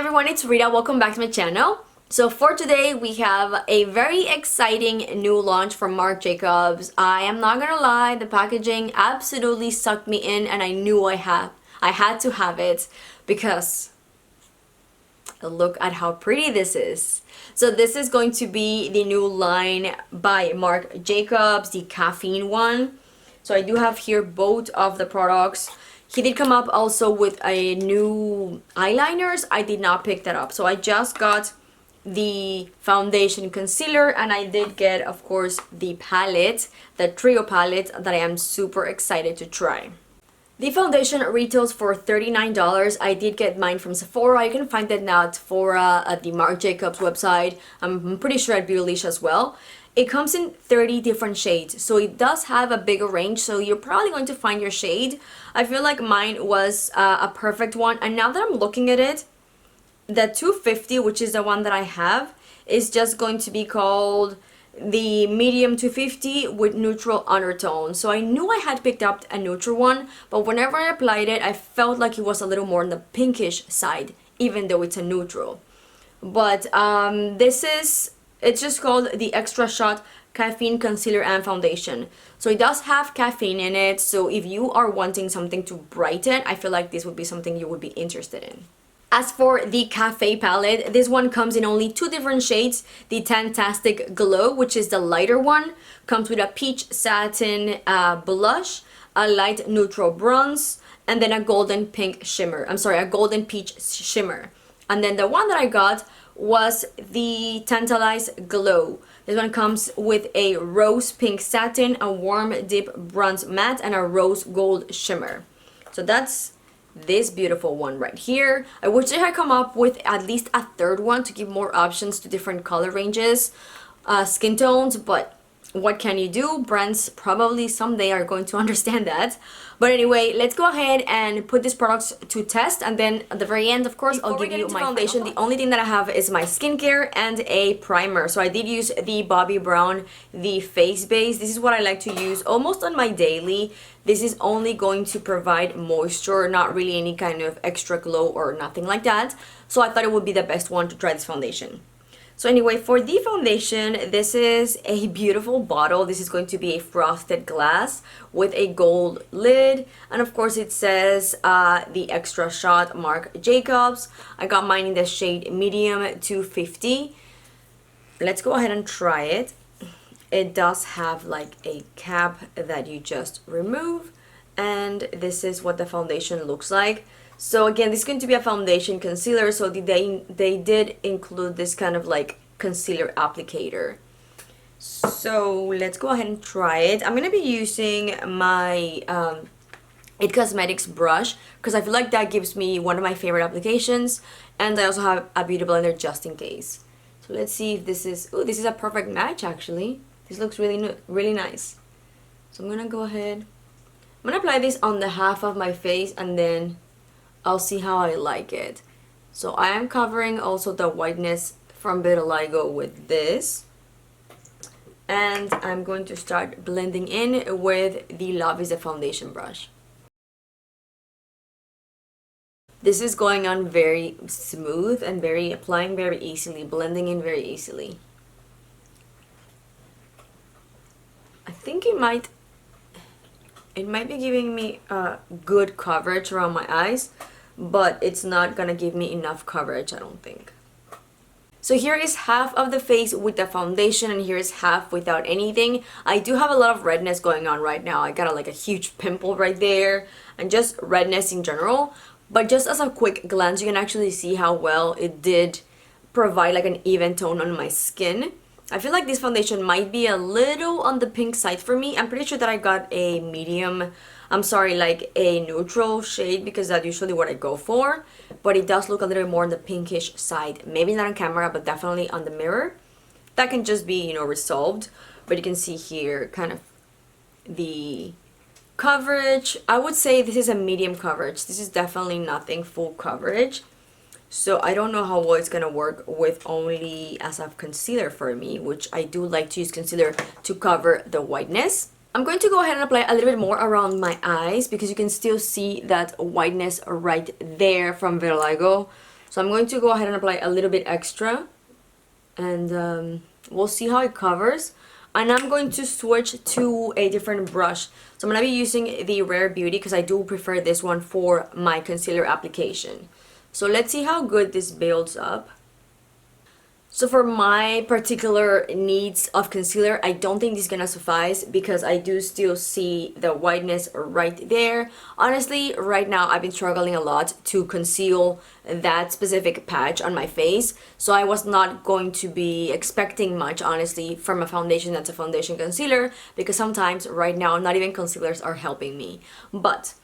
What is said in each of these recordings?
everyone, it's Rita. Welcome back to my channel. So for today we have a very exciting new launch from Marc Jacobs. I am not gonna lie, the packaging absolutely sucked me in and I knew I had to have it because look at how pretty this is. So this is going to be the new line by Marc Jacobs, the Caffeine one. So I do have here both of the products. He did come up also with a new eyeliners. I did not pick that up. So I just got the foundation concealer and I did get, of course, the palette, the trio palette that I am super excited to try. The foundation retails for $39. I did get mine from Sephora. You can find that now at Sephora, at the Marc Jacobs website. I'm pretty sure at Beautylish as well. It comes in 30 different shades, so it does have a bigger range, so you're probably going to find your shade. I feel like mine was a perfect one, and now that I'm looking at it, the 250, which is the one that I have, is just going to be called the medium 250 with neutral undertone. So I knew I had picked up a neutral one, but whenever I applied it, I felt like it was a little more on the pinkish side, even though it's a neutral. But it's just called the Extra Shot Caffeine Concealer and Foundation. So it does have caffeine in it, so if you are wanting something to brighten, I feel like this would be something you would be interested in. As for the Café palette, this one comes in only two different shades. The Tantastic Glow, which is the lighter one, comes with a peach satin blush, a light neutral bronze, and then a golden pink shimmer. I'm sorry, a golden peach shimmer. And then the one that I got was the Tantalize Glow. This one comes with a rose pink satin, a warm deep bronze matte, and a rose gold shimmer. So that's this beautiful one right here. I wish they had come up with at least a third one to give more options to different color ranges, skin tones, but what can you do? Brands probably someday are going to understand that. But anyway, let's go ahead and put these products to test, and then at the very end, of course, I'll give you my foundation. The only thing that I have is my skincare and a primer. So I did use the Bobbi Brown, the face base. This is what I like to use almost on my daily. This is only going to provide moisture, not really any kind of extra glow or nothing like that. So I thought it would be the best one to try this foundation. So anyway, for the foundation, this is a beautiful bottle. This is going to be a frosted glass with a gold lid. And of course it says the Extra Shot Marc Jacobs. I got mine in the shade medium 250. Let's go ahead and try it. It does have like a cap that you just remove. And this is what the foundation looks like. So again, this is going to be a foundation concealer, so they did include this kind of like concealer applicator. So let's go ahead and try it. I'm going to be using my It Cosmetics brush because I feel like that gives me one of my favorite applications, and I also have a beauty blender just in case. So let's see if this is, oh, this is a perfect match actually. This looks really nice. So I'm going to go ahead. I'm going to apply this on the half of my face and then I'll see how I like it. So I am covering also the whiteness from vitiligo with this. And I'm going to start blending in with the Love is a foundation brush. This is going on very smooth and applying very easily, blending in very easily. I think it might be giving me good coverage around my eyes, but it's not gonna give me enough coverage, I don't think. So here is half of the face with the foundation and here is half without anything. I do have a lot of redness going on right now. I got like a huge pimple right there and just redness in general. But just as a quick glance, you can actually see how well it did provide like an even tone on my skin. I feel like this foundation might be a little on the pink side for me. I'm pretty sure that I got a medium, like a neutral shade because that's usually what I go for. But it does look a little more on the pinkish side. Maybe not on camera, but definitely on the mirror. That can just be, resolved. But you can see here kind of the coverage. I would say this is a medium coverage. This is definitely nothing full coverage. So I don't know how well it's gonna work with only as a concealer for me, which I do like to use concealer to cover the whiteness. I'm going to go ahead and apply a little bit more around my eyes because you can still see that whiteness right there from vitiligo. So I'm going to go ahead and apply a little bit extra, and we'll see how it covers. And I'm going to switch to a different brush. So I'm going to be using the Rare Beauty because I do prefer this one for my concealer application. So let's see how good this builds up. So for my particular needs of concealer, I don't think this is gonna suffice because I do still see the whiteness right there. Honestly, right now I've been struggling a lot to conceal that specific patch on my face. So I was not going to be expecting much, honestly, from a foundation that's a foundation concealer, because sometimes right now not even concealers are helping me. But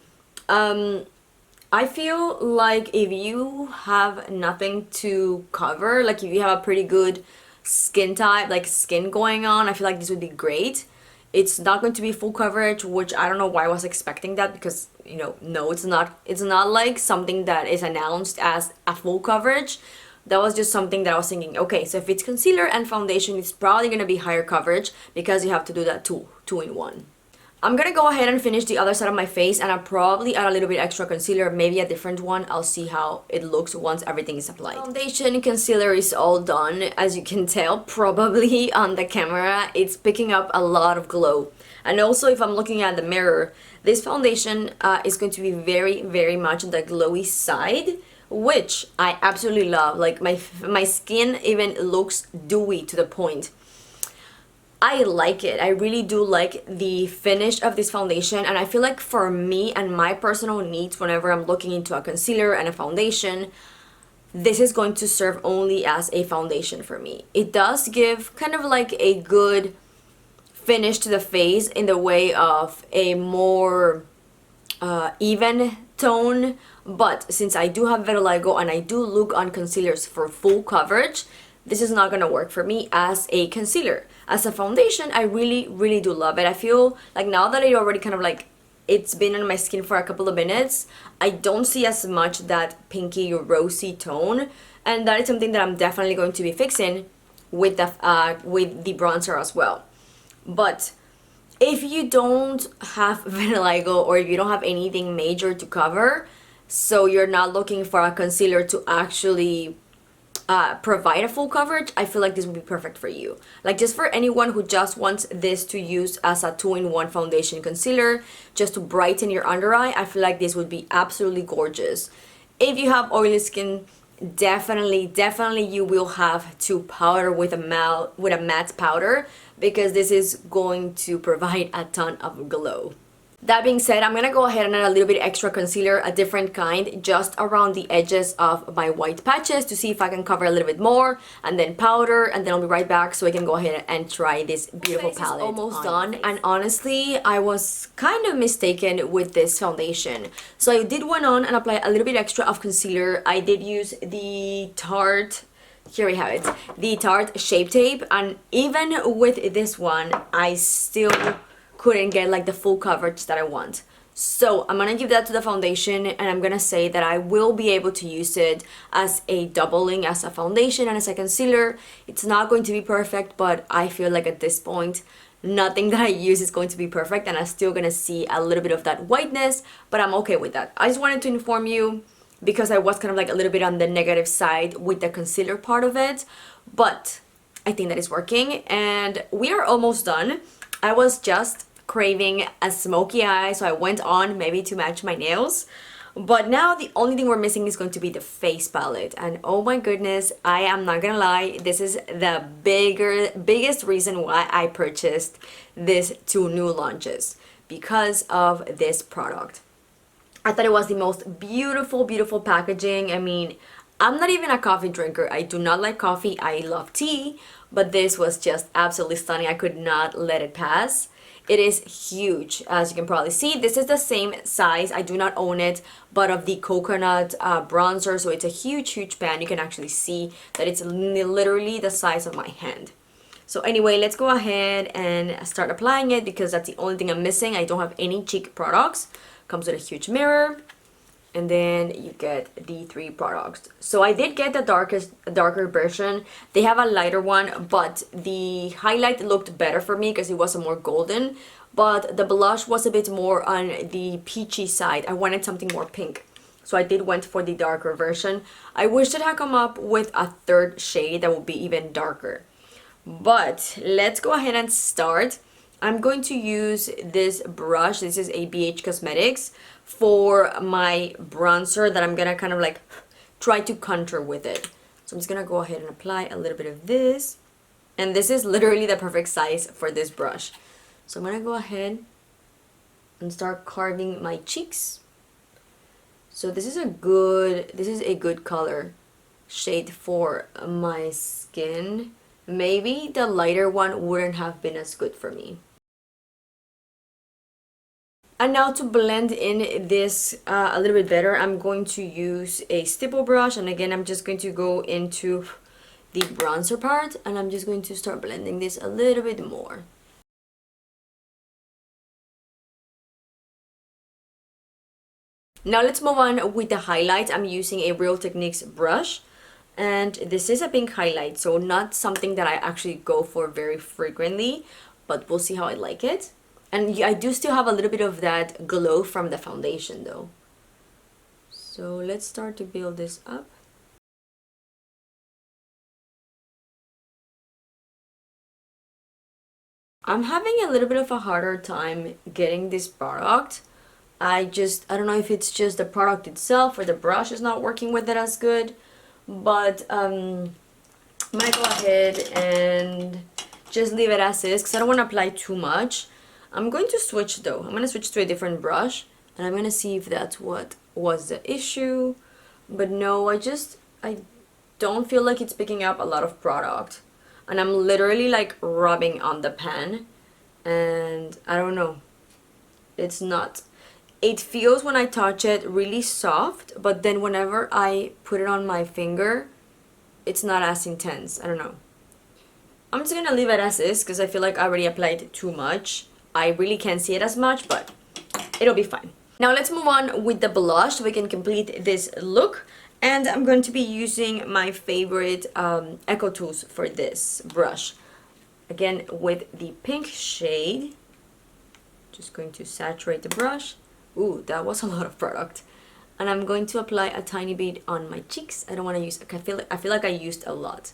I feel like if you have nothing to cover, like if you have a pretty good skin type, like skin going on, I feel like this would be great. It's not going to be full coverage, which I don't know why I was expecting that, because, you know, no, it's not. It's not like something that is announced as a full coverage. That was just something that I was thinking, okay, so if it's concealer and foundation, it's probably going to be higher coverage because you have to do that two in one. I'm gonna go ahead and finish the other side of my face, and I'll probably add a little bit extra concealer, maybe a different one. I'll see how it looks once everything is applied. Foundation, concealer is all done. As you can tell, probably on the camera, it's picking up a lot of glow. And also, if I'm looking at the mirror, this foundation is going to be very, very much on the glowy side, which I absolutely love. Like my skin even looks dewy to the point. I like it. I really do like the finish of this foundation, and I feel like for me and my personal needs, whenever I'm looking into a concealer and a foundation, this is going to serve only as a foundation for me. It does give kind of like a good finish to the face in the way of a more even tone, but since I do have vitiligo and I do look on concealers for full coverage, this is not gonna work for me as a concealer. As a foundation, I really, really do love it. I feel like now that I already kind of like, it's been on my skin for a couple of minutes, I don't see as much that pinky rosy tone, and that is something that I'm definitely going to be fixing with the bronzer as well. But if you don't have vitiligo, or if you don't have anything major to cover, so you're not looking for a concealer to actually provide a full coverage, I feel like this would be perfect for you. Like, just for anyone who just wants this to use as a two-in-one foundation concealer, just to brighten your under eye, I feel like this would be absolutely gorgeous. If you have oily skin, definitely you will have to powder with a matte powder, because this is going to provide a ton of glow. That being said, I'm gonna go ahead and add a little bit extra concealer, a different kind, just around the edges of my white patches to see if I can cover a little bit more, and then powder, and then I'll be right back so I can go ahead and try this beautiful palette. Almost done, and honestly, I was kind of mistaken with this foundation. So I did went on and apply a little bit extra of concealer. I did use the Tarte, here we have it, the Tarte Shape Tape, and even with this one, I still couldn't get like the full coverage that I want. So I'm gonna give that to the foundation, and I'm gonna say that I will be able to use it as a doubling as a foundation and as a concealer. It's not going to be perfect, but I feel like at this point nothing that I use is going to be perfect, and I'm still gonna see a little bit of that whiteness, but I'm okay with that. I just wanted to inform you because I was kind of like a little bit on the negative side with the concealer part of it, but I think that is working, and we are almost done. I was just craving a smoky eye, so I went on maybe to match my nails, but now the only thing we're missing is going to be the face palette, and oh my goodness, I am not gonna lie, this is the biggest reason why I purchased these two new launches, because of this product. I thought it was the most beautiful packaging. I mean, I'm not even a coffee drinker. I do not like coffee. I love tea, but this was just absolutely stunning. I could not let it pass. It is huge, as you can probably see. This is the same size, I do not own it, but of the coconut bronzer, so it's a huge pan. You can actually see that it's literally the size of my hand. So anyway, let's go ahead and start applying it, because that's the only thing I'm missing. I don't have any cheek products. Comes with a huge mirror, and then you get the three products. So I did get the darker version. They have a lighter one, but the highlight looked better for me because it was a more golden, but the blush was a bit more on the peachy side. I wanted something more pink. so I did went for the darker version. I wish it had come up with a third shade that would be even darker. But let's go ahead and start. I'm going to use this brush. This is a BH Cosmetics for my bronzer that I'm gonna kind of like try to contour with it. So I'm just gonna go ahead and apply a little bit of this. And this is literally the perfect size for this brush. So I'm gonna go ahead and start carving my cheeks. So this is a good color shade for my skin. Maybe the lighter one wouldn't have been as good for me. And now to blend in this a little bit better, I'm going to use a stipple brush, and again I'm just going to go into the bronzer part and I'm just going to start blending this a little bit more. Now let's move on with the highlights. I'm using a Real Techniques brush, and this is a pink highlight, so not something that I actually go for very frequently, but we'll see how I like it. And I do still have a little bit of that glow from the foundation though. So let's start to build this up. I'm having a little bit of a harder time getting this product. I don't know if it's just the product itself or the brush is not working with it as good, but I'm gonna go ahead and just leave it as is because I don't want to apply too much. I'm going to switch though. I'm going to switch to a different brush and I'm going to see if that's what was the issue. But no, I don't feel like it's picking up a lot of product. And I'm literally like rubbing on the pan and I don't know. It's not. It feels when I touch it really soft, but then whenever I put it on my finger, it's not as intense. I don't know. I'm just going to leave it as is because I feel like I already applied too much. I really can't see it as much, but it'll be fine. Now let's move on with the blush so we can complete this look. And I'm going to be using my favorite Echo Tools for this brush. Again, with the pink shade. Just going to saturate the brush. Ooh, that was a lot of product. And I'm going to apply a tiny bit on my cheeks. I don't want to use, I feel like I used a lot.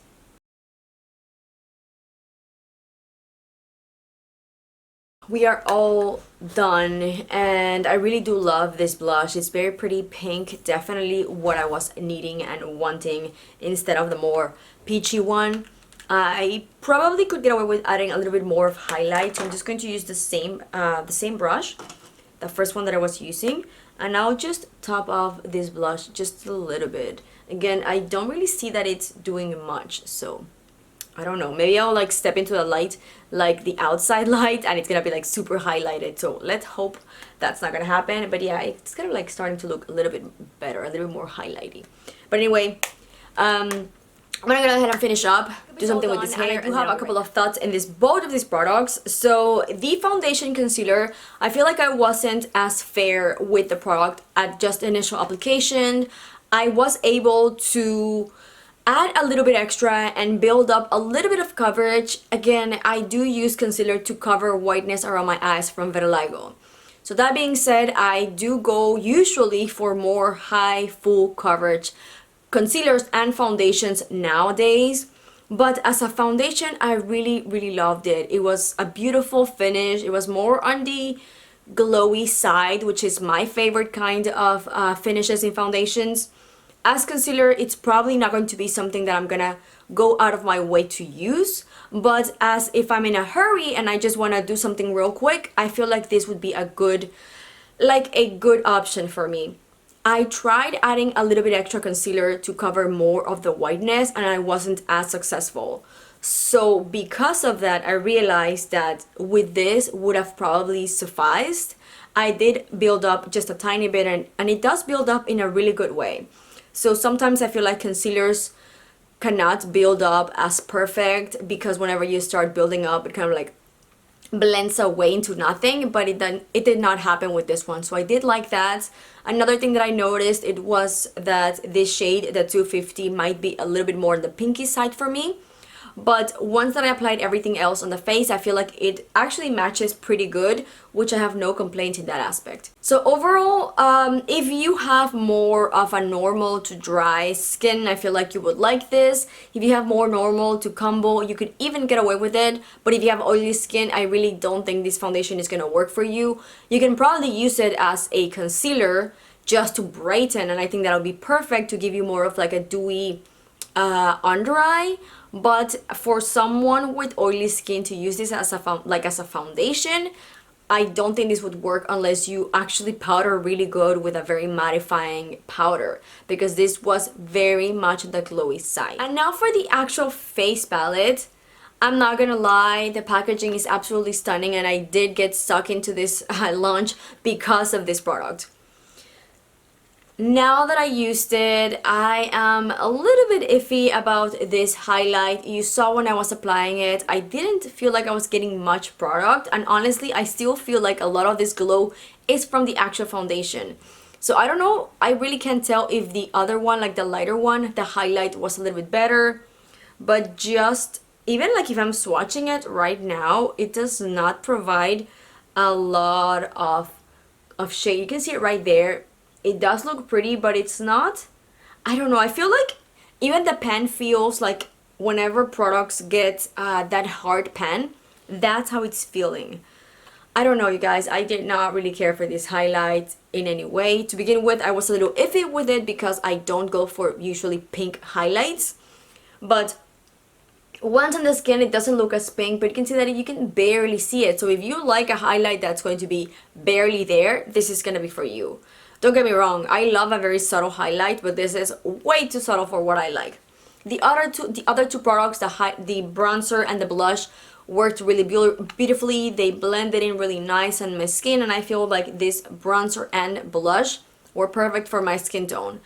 We are all done and I really do love this blush. It's very pretty pink, definitely what I was needing and wanting instead of the more peachy one. I probably could get away with adding a little bit more of highlight, so I'm just going to use the same brush, the first one that I was using, and I'll just top off this blush just a little bit. Again, I don't really see that it's doing much, so I don't know, maybe I'll like step into the light, like the outside light, and it's gonna be like super highlighted. So let's hope that's not gonna happen. But yeah, it's kind of like starting to look a little bit better, a little bit more highlighty. But anyway, I'm gonna go ahead and finish up, do something with this hair. I do have a couple of thoughts in both of these products. So the foundation concealer, I feel like I wasn't as fair with the product at just initial application. I was able to add a little bit extra and build up a little bit of coverage. Again, I do use concealer to cover whiteness around my eyes from vitiligo. So that being said, I do go usually for more high full coverage concealers and foundations nowadays. But as a foundation, I really loved it. It was a beautiful finish. It was more on the glowy side, which is my favorite kind of finishes in foundations. As concealer, it's probably not going to be something that I'm gonna go out of my way to use, but as if I'm in a hurry and I just want to do something real quick, I feel like this would be a good option for me. I tried adding a little bit extra concealer to cover more of the whiteness and I wasn't as successful. So because of that, I realized that with this would have probably sufficed. I did build up just a tiny bit and it does build up in a really good way. So sometimes I feel like concealers cannot build up as perfect because whenever you start building up, it kind of like blends away into nothing, but it did not happen with this one. So I did like that. Another thing that I noticed, it was that this shade, the 250, might be a little bit more on the pinky side for me. but once that I applied everything else on the face, I feel like it actually matches pretty good, which I have no complaint in that aspect. So overall, if you have more of a normal to dry skin, I feel like you would like this. If you have more normal to combo, you could even get away with it, but if you have oily skin, I really don't think this foundation is gonna work for you. You can probably use it as a concealer just to brighten, and I think that'll be perfect to give you more of like a dewy under eye. But for someone with oily skin to use this as a foundation, I don't think this would work unless you actually powder really good with a very mattifying powder, because this was very much the glowy side. And now for the actual face palette, I'm not gonna lie, the packaging is absolutely stunning, and I did get stuck into this launch because of this product. Now that I used it, I am a little bit iffy about this highlight. You saw when I was applying it, I didn't feel like I was getting much product, and honestly, I still feel like a lot of this glow is from the actual foundation. So I don't know, I really can't tell if the other one, like the lighter one, the highlight was a little bit better, but just even like if I'm swatching it right now, it does not provide a lot of shade. You can see it right there. It does look pretty, but it's not, I don't know, I feel like even the pen feels like whenever products get that hard pen, that's how it's feeling. I don't know, you guys, I did not really care for this highlight in any way. To begin with, I was a little iffy with it because I don't go for usually pink highlights, but once on the skin it doesn't look as pink, but you can see that you can barely see it. So if you like a highlight that's going to be barely there, this is going to be for you. Don't get me wrong, I love a very subtle highlight, but this is way too subtle for what I like. The other two products, the bronzer and the blush, worked really beautifully. They blended in really nice on my skin, and I feel like this bronzer and blush were perfect for my skin tone.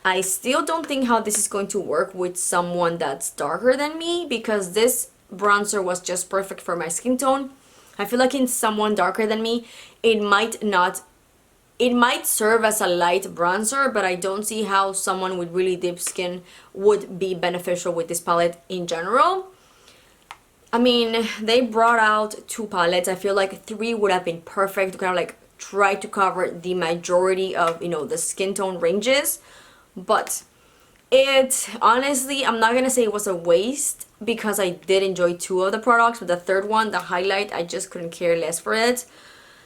I still don't think how this is going to work with someone that's darker than me, because this bronzer was just perfect for my skin tone. I feel like in someone darker than me, it might serve as a light bronzer, but I don't see how someone with really deep skin would be beneficial with this palette in general. I mean, they brought out 2 palettes. I feel like 3 would have been perfect to kind of like try to cover the majority of, you know, the skin tone ranges. But it, honestly, I'm not gonna say it was a waste, because I did enjoy 2 of the products, but the third one, the highlight, I just couldn't care less for it.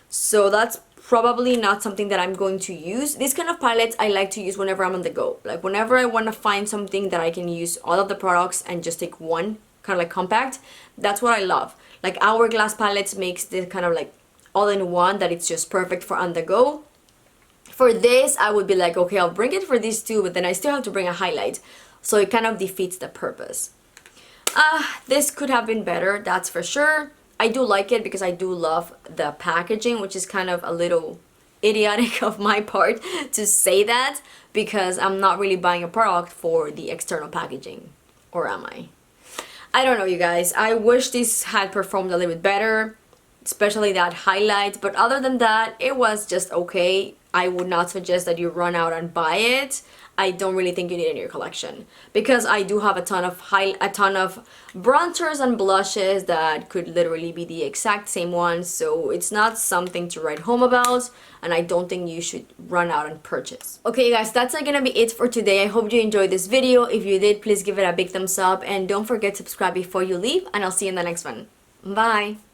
So that's probably not something that I'm going to use. These kind of palettes I like to use whenever I'm on the go. Like whenever I want to find something that I can use all of the products and just take one, kind of like compact, that's what I love. Like Hourglass palettes makes this kind of like all-in-one that it's just perfect for on the go. For this, I would be like, okay, I'll bring it for these 2, but then I still have to bring a highlight. So it kind of defeats the purpose. This could have been better, that's for sure. I do like it because I do love the packaging, which is kind of a little idiotic of my part to say that, because I'm not really buying a product for the external packaging. Or am I? I don't know, you guys. I wish this had performed a little bit better, especially that highlight, but other than that, it was just okay. I would not suggest that you run out and buy it. I don't really think you need it in your collection, because I do have a ton of bronzers and blushes that could literally be the exact same ones, so it's not something to write home about, and I don't think you should run out and purchase. Okay, you guys, that's gonna be it for today. I hope you enjoyed this video. If you did, please give it a big thumbs up, and don't forget to subscribe before you leave, and I'll see you in the next one. Bye!